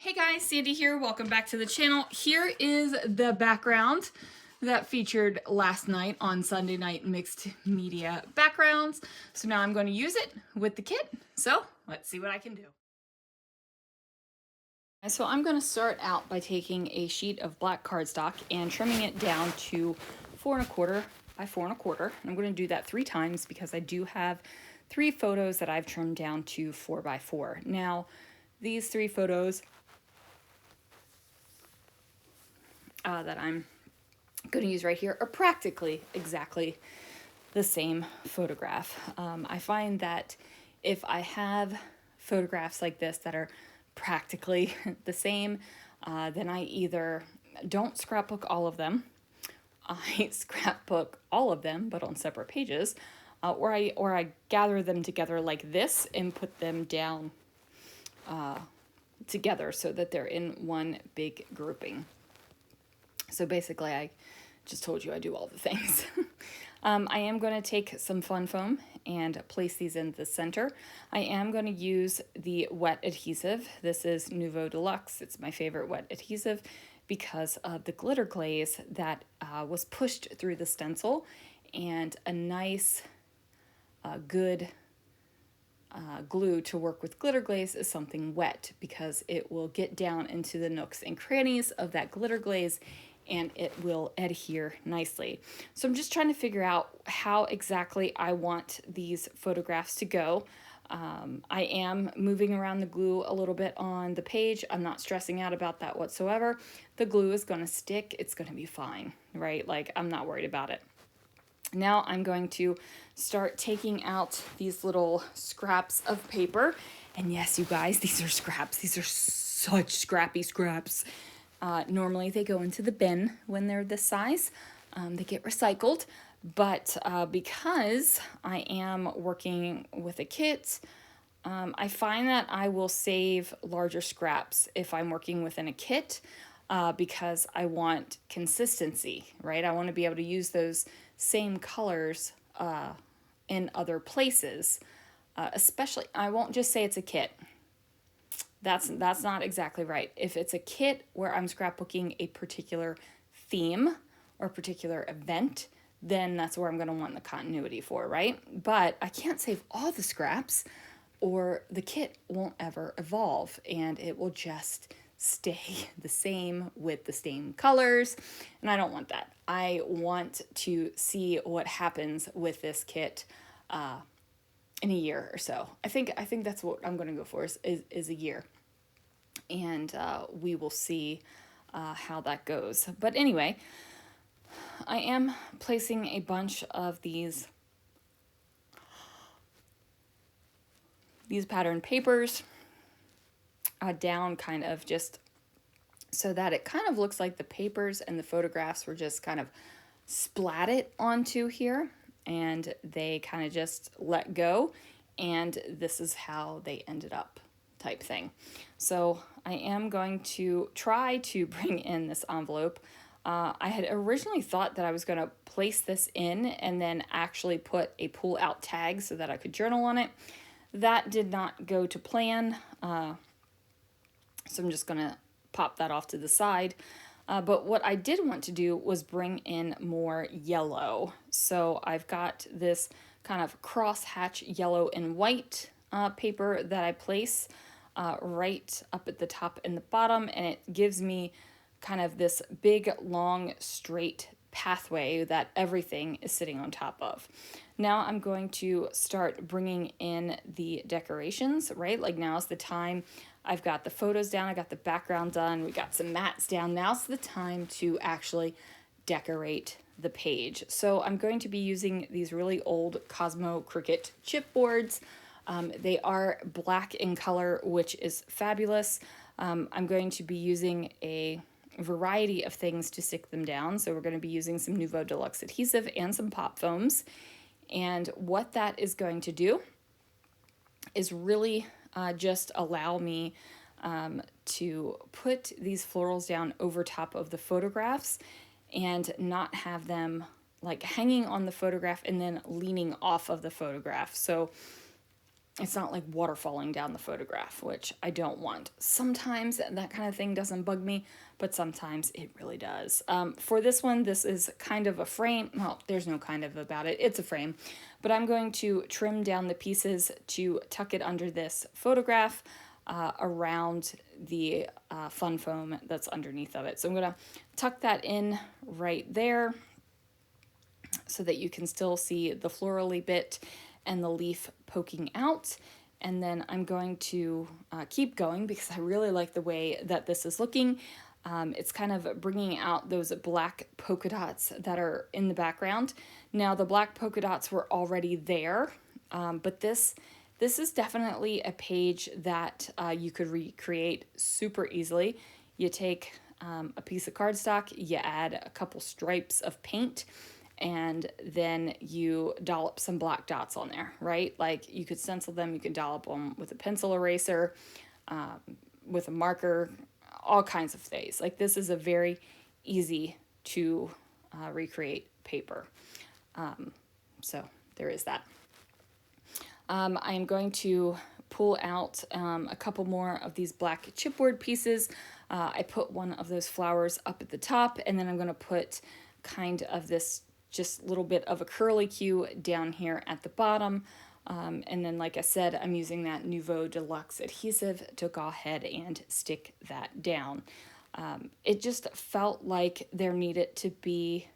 Hey guys, Sandy here. Welcome back to the channel. Here is the background that featured last night on Sunday Night Mixed Media Backgrounds. So now I'm going to use it with the kit. So let's see what I can do. So I'm going to start out by taking a sheet of black cardstock and trimming it down to 4¼ by 4¼ I'm going to do that 3 times because I do have 3 photos that I've trimmed down to 4 by 4. Now, these 3 photos that I'm going to use right here are practically exactly the same photograph. I find that if I have photographs like this that are practically the same, then I either don't scrapbook all of them, I scrapbook all of them but on separate pages, or I gather them together like this and put them down together so that they're in one big grouping. So basically, I just told you I do all the things. I am going to take some fun foam and place these in the center. I am going to use the wet adhesive. This is Nouveau Deluxe. It's my favorite wet adhesive because of the glitter glaze that was pushed through the stencil, and a nice, good glue to work with glitter glaze is something wet because it will get down into the nooks and crannies of that glitter glaze and it will adhere nicely. So I'm just trying to figure out how exactly I want these photographs to go. I am moving around the glue a little bit on the page. I'm not stressing out about that whatsoever. The glue is going to stick. It's going to be fine, right? Like, I'm not worried about it. Now I'm going to start taking out these little scraps of paper. And yes, you guys, these are scraps. These are such scrappy scraps. Normally they go into the bin when they're this size. They get recycled. But because I am working with a kit, I find that I will save larger scraps if I'm working within a kit because I want consistency, right? I want to be able to use those same colors in other places. Especially, I won't just say it's a kit. That's not exactly right. If it's a kit where I'm scrapbooking a particular theme or a particular event, then that's where I'm going to want the continuity for, right? But I can't save all the scraps or the kit won't ever evolve and it will just stay the same with the same colors, and I don't want that. I want to see what happens with this kit in a year or so. I think that's what I'm going to go for is a year, and we will see how that goes. But anyway, I am placing a bunch of these patterned papers down, kind of just so that it kind of looks like the papers and the photographs were just kind of splatted onto here, and they kind of just let go, and this is how they ended up, type thing. So I am going to try to bring in this envelope. I had originally thought that I was going to place this in and then actually put a pull out tag so that I could journal on it. That did not go to plan, so I'm just going to pop that off to the side. But what I did want to do was bring in more yellow. So I've got this kind of cross-hatch yellow and white paper that I place right up at the top and the bottom, and it gives me kind of this big, long, straight pathway that everything is sitting on top of. Now I'm going to start bringing in the decorations, right? Like, now's the time. I've got the photos down, I got the background done, we got some mats down. Now's the time to actually decorate the page. So I'm going to be using these really old Cosmo Cricut chipboards. They are black in color, which is fabulous. I'm going to be using a variety of things to stick them down. So we're going to be using some Nouveau Deluxe adhesive and some pop foams. And what that is going to do is really just allow me to put these florals down over top of the photographs and not have them like hanging on the photograph and then leaning off of the photograph. So it's not like water falling down the photograph, which I don't want. Sometimes that kind of thing doesn't bug me, but sometimes it really does. For this one, this is kind of a frame. Well, there's no kind of about it. It's a frame. But I'm going to trim down the pieces to tuck it under this photograph around the fun foam that's underneath of it. So I'm going to tuck that in right there so that you can still see the florally bit and the leaf poking out. And then I'm going to keep going because I really like the way that this is looking. It's kind of bringing out those black polka dots that are in the background. Now the black polka dots were already there, but this is definitely a page that you could recreate super easily. You take a piece of cardstock, you add a couple stripes of paint, and then you dollop some black dots on there, right? Like you could stencil them, you could dollop them with a pencil eraser, with a marker, all kinds of things. Like this is a very easy to recreate paper. So there is that. I am going to pull out a couple more of these black chipboard pieces. I put one of those flowers up at the top, and then I'm going to put kind of this just little bit of a curlicue down here at the bottom. And then, like I said, I'm using that Nouveau Deluxe adhesive to go ahead and stick that down. It just felt like there needed to be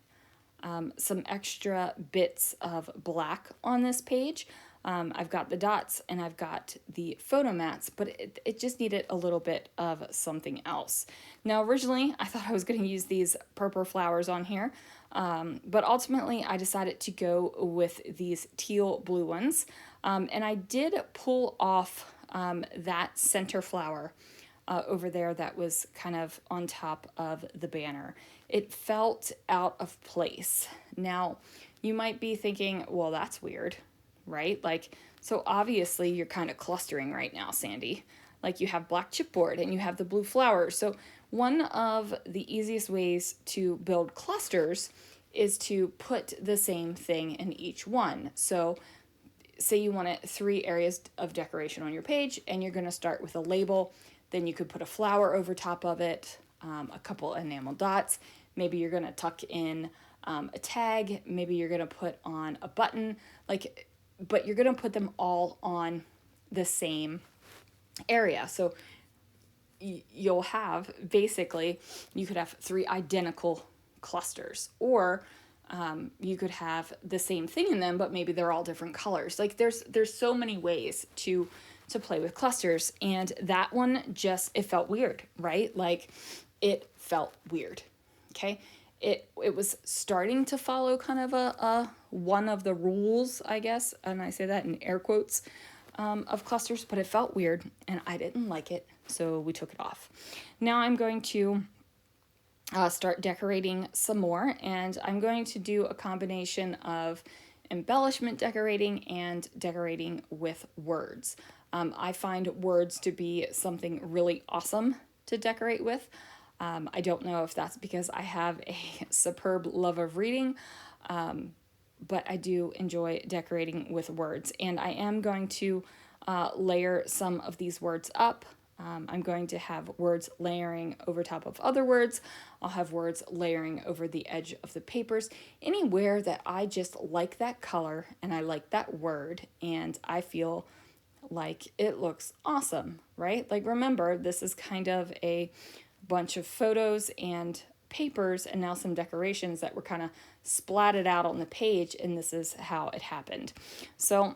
some extra bits of black on this page. I've got the dots and I've got the photo mats, but it just needed a little bit of something else. Now, originally, I thought I was going to use these purple flowers on here, but ultimately I decided to go with these teal blue ones. And I did pull off that center flower over there that was kind of on top of the banner. It felt out of place. Now, you might be thinking, well, that's weird, right? Like, so obviously you're kind of clustering right now, Sandy. Like you have black chipboard and you have the blue flowers. So one of the easiest ways to build clusters is to put the same thing in each one. So say you want 3 areas of decoration on your page and you're going to start with a label, then you could put a flower over top of it, a couple enamel dots. Maybe you're going to tuck in a tag. Maybe you're going to put on a button, but you're going to put them all on the same area. So you'll have, basically, you could have 3 identical clusters, or you could have the same thing in them, but maybe they're all different colors. Like there's so many ways to play with clusters, and that one just, it felt weird, right? Like it felt weird. Okay. It was starting to follow kind of a one of the rules, I guess, and I say that in air quotes, of clusters, but it felt weird and I didn't like it, so we took it off. Now I'm going to start decorating some more, and I'm going to do a combination of embellishment decorating and decorating with words. I find words to be something really awesome to decorate with. I don't know if that's because I have a superb love of reading, but I do enjoy decorating with words. And I am going to layer some of these words up. I'm going to have words layering over top of other words. I'll have words layering over the edge of the papers. Anywhere that I just like that color and I like that word and I feel like it looks awesome, right? Like remember, this is kind of a bunch of photos and papers and now some decorations that were kind of splatted out on the page, and this is how it happened. So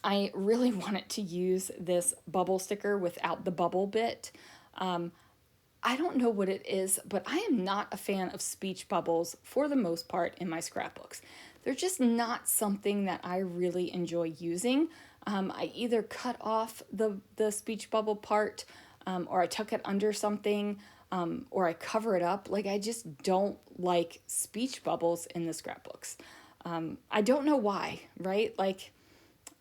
I really wanted to use this bubble sticker without the bubble bit. I don't know what it is, but I am not a fan of speech bubbles for the most part in my scrapbooks. They're just not something that I really enjoy using. I either cut off the speech bubble part, or I tuck it under something, or I cover it up. Like I just don't like speech bubbles in the scrapbooks. I don't know why, right? Like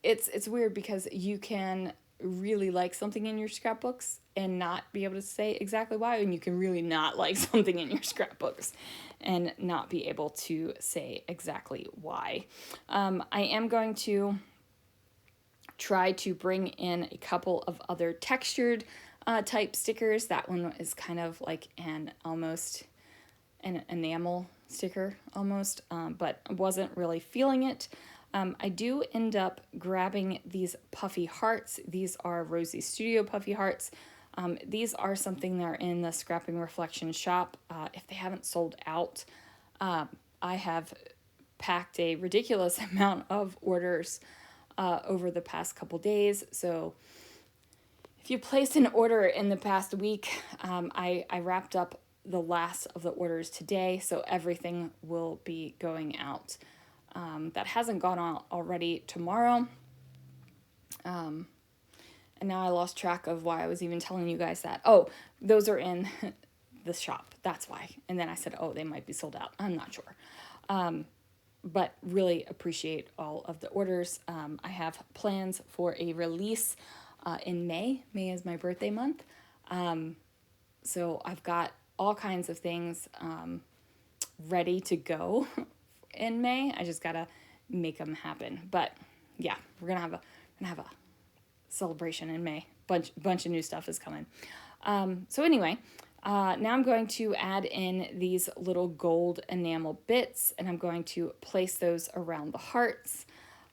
it's weird because you can really like something in your scrapbooks and not be able to say exactly why, and you can really not like something in your scrapbooks and not be able to say exactly why. I am going to try to bring in a couple of other textured type stickers. That one is kind of like almost an enamel sticker almost, but wasn't really feeling it. I do end up grabbing these puffy hearts. These are Rosie Studio puffy hearts. These are something that are in the Scrapping Reflection shop. If they haven't sold out, I have packed a ridiculous amount of orders over the past couple days. So if you placed an order in the past week, I wrapped up the last of the orders today, so everything will be going out. That hasn't gone out already tomorrow. And now I lost track of why I was even telling you guys that. Oh, those are in the shop. That's why. And then I said, oh, they might be sold out. I'm not sure. But really appreciate all of the orders. I have plans for a release in May. May is my birthday month. So I've got all kinds of things ready to go in May. I just gotta make them happen. But yeah, we're gonna have a celebration in May. Bunch of new stuff is coming. So anyway, now I'm going to add in these little gold enamel bits, and I'm going to place those around the hearts.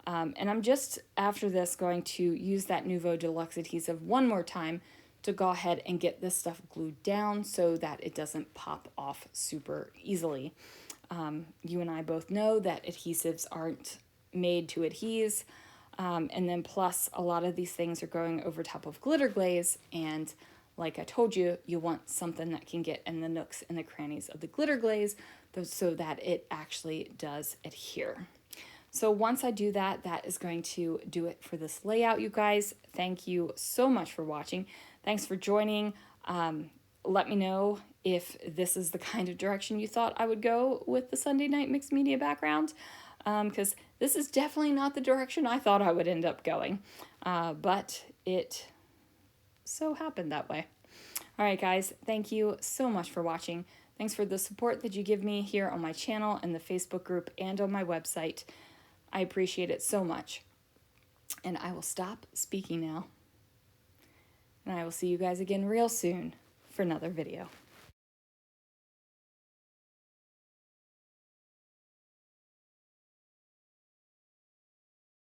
And I'm just, after this, going to use that Nuvo Deluxe adhesive one more time to go ahead and get this stuff glued down so that it doesn't pop off super easily. You and I both know that adhesives aren't made to adhese. And then plus, a lot of these things are going over top of glitter glaze, and like I told you, you want something that can get in the nooks and the crannies of the glitter glaze so that it actually does adhere. So once I do that, that is going to do it for this layout, you guys. Thank you so much for watching. Thanks for joining. Let me know if this is the kind of direction you thought I would go with the Sunday night mixed media background, because this is definitely not the direction I thought I would end up going, but it so happened that way. All right, guys, thank you so much for watching. Thanks for the support that you give me here on my channel and the Facebook group and on my website. I appreciate it so much. And I will stop speaking now. And I will see you guys again real soon for another video.